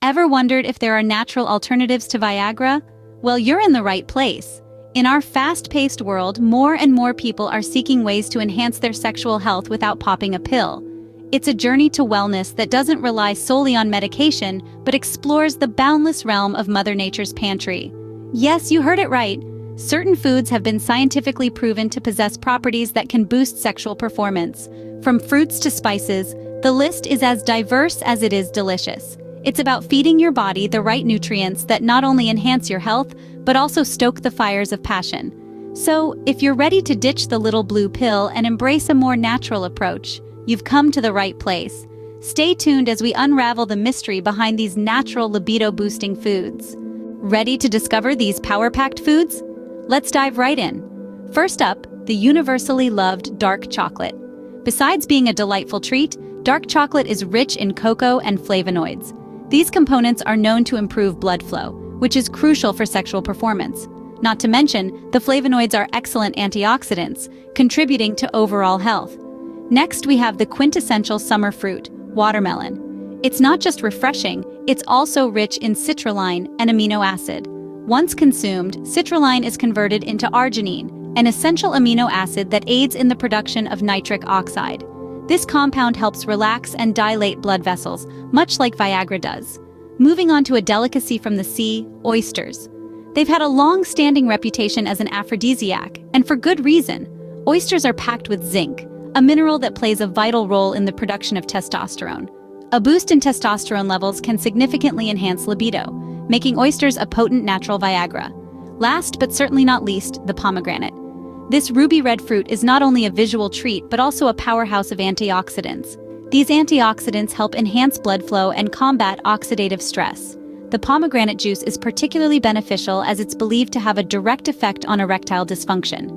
Ever wondered if there are natural alternatives to Viagra? Well, you're in the right place. In our fast-paced world, more and more people are seeking ways to enhance their sexual health without popping a pill. It's a journey to wellness that doesn't rely solely on medication, but explores the boundless realm of Mother Nature's pantry. Yes, you heard it right. Certain foods have been scientifically proven to possess properties that can boost sexual performance. From fruits to spices, the list is as diverse as it is delicious. It's about feeding your body the right nutrients that not only enhance your health, but also stoke the fires of passion. So, if you're ready to ditch the little blue pill and embrace a more natural approach, you've come to the right place. Stay tuned as we unravel the mystery behind these natural libido-boosting foods. Ready to discover these power-packed foods? Let's dive right in. First up, the universally loved dark chocolate. Besides being a delightful treat, dark chocolate is rich in cocoa and flavonoids. These components are known to improve blood flow, which is crucial for sexual performance. Not to mention, the flavonoids are excellent antioxidants, contributing to overall health. Next, we have the quintessential summer fruit, watermelon. It's not just refreshing, it's also rich in citrulline, an amino acid. Once consumed, citrulline is converted into arginine, an essential amino acid that aids in the production of nitric oxide. This compound helps relax and dilate blood vessels, much like Viagra does. Moving on to a delicacy from the sea, oysters. They've had a long-standing reputation as an aphrodisiac, and for good reason. Oysters are packed with zinc, a mineral that plays a vital role in the production of testosterone. A boost in testosterone levels can significantly enhance libido, making oysters a potent natural Viagra. Last but certainly not least, the pomegranate. This ruby red fruit is not only a visual treat but also a powerhouse of antioxidants. These antioxidants help enhance blood flow and combat oxidative stress. The pomegranate juice is particularly beneficial as it's believed to have a direct effect on erectile dysfunction.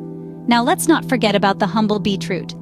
Now let's not forget about the humble beetroot.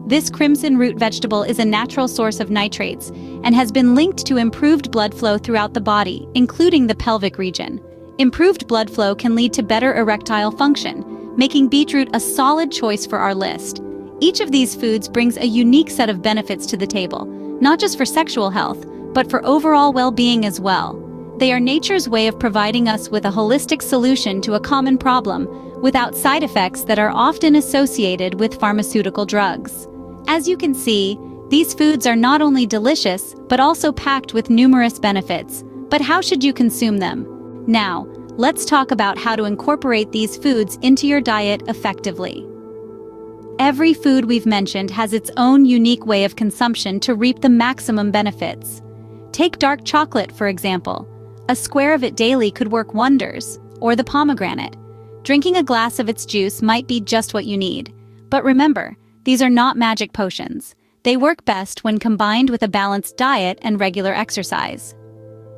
This crimson root vegetable is a natural source of nitrates and has been linked to improved blood flow throughout the body, including the pelvic region. Improved blood flow can lead to better erectile function, making beetroot a solid choice for our list. Each of these foods brings a unique set of benefits to the table, not just for sexual health, but for overall well-being as well. They are nature's way of providing us with a holistic solution to a common problem, without side effects that are often associated with pharmaceutical drugs. As you can see, these foods are not only delicious, but also packed with numerous benefits. But how should you consume them? Now, let's talk about how to incorporate these foods into your diet effectively. Every food we've mentioned has its own unique way of consumption to reap the maximum benefits. Take dark chocolate, for example. A square of it daily could work wonders, or the pomegranate. Drinking a glass of its juice might be just what you need. But remember, these are not magic potions. They work best when combined with a balanced diet and regular exercise.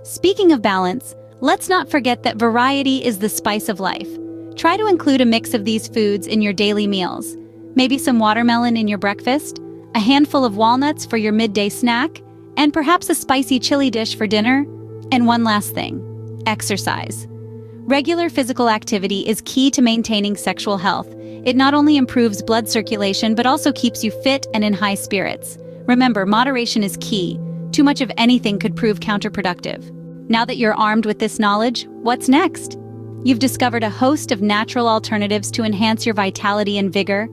Speaking of balance, let's not forget that variety is the spice of life. Try to include a mix of these foods in your daily meals. Maybe some watermelon in your breakfast, a handful of walnuts for your midday snack, and perhaps a spicy chili dish for dinner. And one last thing, exercise. Regular physical activity is key to maintaining sexual health. It not only improves blood circulation, but also keeps you fit and in high spirits. Remember, moderation is key. Too much of anything could prove counterproductive. Now that you're armed with this knowledge, what's next? You've discovered a host of natural alternatives to enhance your vitality and vigor.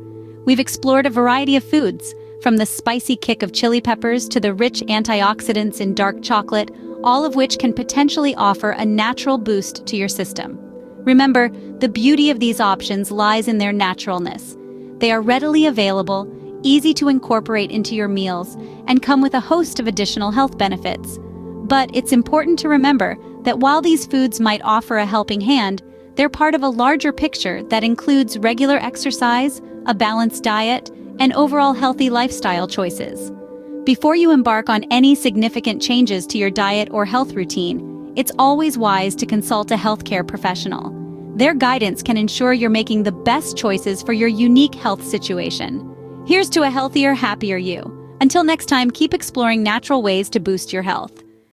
We've explored a variety of foods, from the spicy kick of chili peppers to the rich antioxidants in dark chocolate, all of which can potentially offer a natural boost to your system. Remember, the beauty of these options lies in their naturalness. They are readily available, easy to incorporate into your meals, and come with a host of additional health benefits. But it's important to remember that while these foods might offer a helping hand, they're part of a larger picture that includes regular exercise, a balanced diet, and overall healthy lifestyle choices. Before you embark on any significant changes to your diet or health routine, it's always wise to consult a healthcare professional. Their guidance can ensure you're making the best choices for your unique health situation. Here's to a healthier, happier you. Until next time, keep exploring natural ways to boost your health.